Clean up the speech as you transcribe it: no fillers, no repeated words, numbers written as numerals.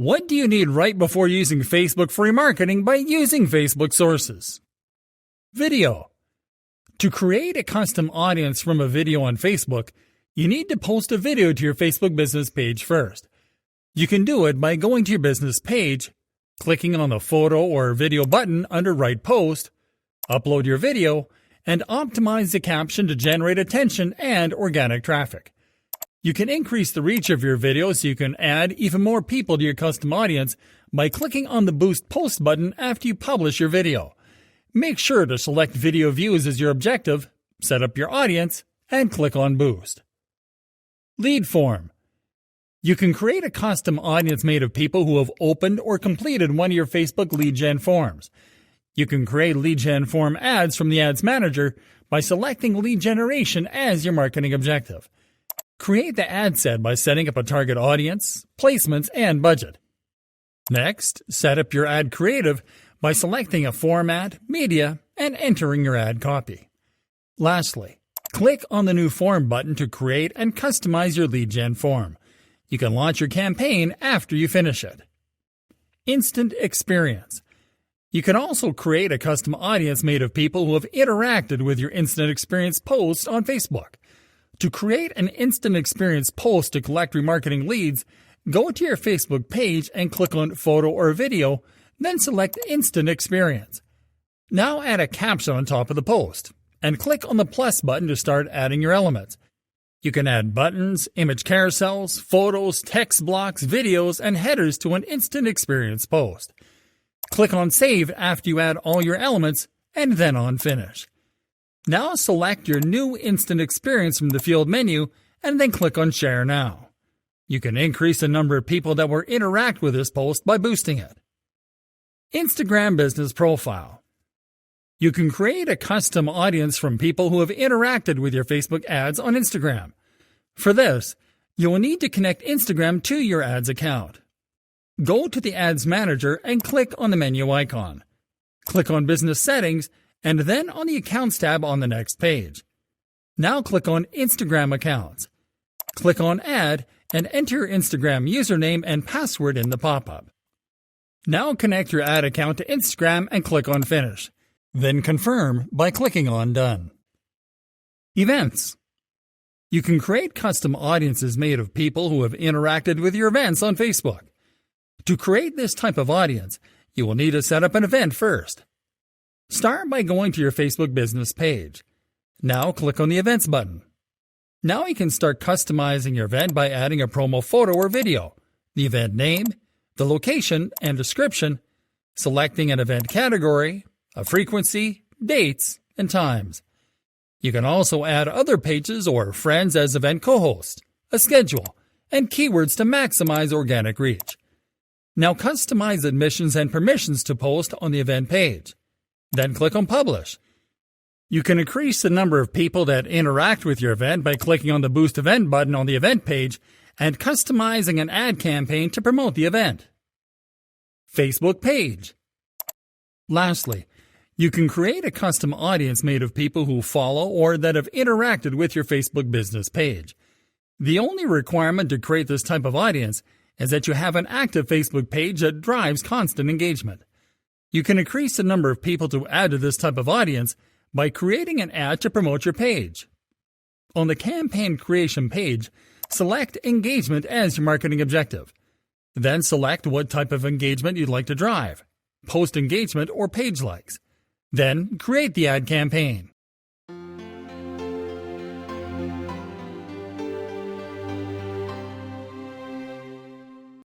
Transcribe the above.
What do you need right before using Facebook for remarketing by using Facebook sources? Video. To create a custom audience from a video on Facebook, you need to post a video to your Facebook business page first. You can do it by going to your business page, clicking on the photo or video button under Write Post, upload your video, and optimize the caption to generate attention and organic traffic. You can increase the reach of your video so you can add even more people to your custom audience by clicking on the Boost Post button after you publish your video. Make sure to select video views as your objective, set up your audience, and click on Boost. Lead form. You can create a custom audience made of people who have opened or completed one of your Facebook lead gen forms. You can create lead gen form ads from the Ads Manager by selecting lead generation as your marketing objective. Create the ad set by setting up a target audience, placements, and budget. Next, set up your ad creative by selecting a format, media, and entering your ad copy. Lastly, click on the New Form button to create and customize your lead gen form. You can launch your campaign after you finish it. Instant experience. You can also create a custom audience made of people who have interacted with your instant experience post on Facebook. To create an instant experience post to collect remarketing leads, go to your Facebook page and click on Photo or Video, then select Instant Experience. Now add a caption on top of the post, and click on the plus button to start adding your elements. You can add buttons, image carousels, photos, text blocks, videos, and headers to an instant experience post. Click on Save after you add all your elements, and then on Finish. Now select your new instant experience from the field menu and then click on Share Now. You can increase the number of people that will interact with this post by boosting it. Instagram Business Profile. You can create a custom audience from people who have interacted with your Facebook ads on Instagram. For this, you will need to connect Instagram to your ads account. Go to the Ads Manager and click on the menu icon. Click on Business Settings and then on the Accounts tab on the next page. Now click on Instagram Accounts. Click on Add and enter your Instagram username and password in the pop-up. Now connect your ad account to Instagram and click on Finish. Then confirm by clicking on Done. Events. You can create custom audiences made of people who have interacted with your events on Facebook. To create this type of audience, you will need to set up an event first. Start by going to your Facebook business page. Now click on the Events button. Now you can start customizing your event by adding a promo photo or video, the event name, the location and description, selecting an event category, a frequency, dates, and times. You can also add other pages or friends as event co-hosts, a schedule, and keywords to maximize organic reach. Now customize admissions and permissions to post on the event page. Then click on Publish. You can increase the number of people that interact with your event by clicking on the Boost Event button on the event page and customizing an ad campaign to promote the event. Facebook page. Lastly, you can create a custom audience made of people who follow or that have interacted with your Facebook business page. The only requirement to create this type of audience is that you have an active Facebook page that drives constant engagement. You can increase the number of people to add to this type of audience by creating an ad to promote your page. On the campaign creation page, select engagement as your marketing objective. Then select what type of engagement you'd like to drive, post engagement or page likes. Then create the ad campaign.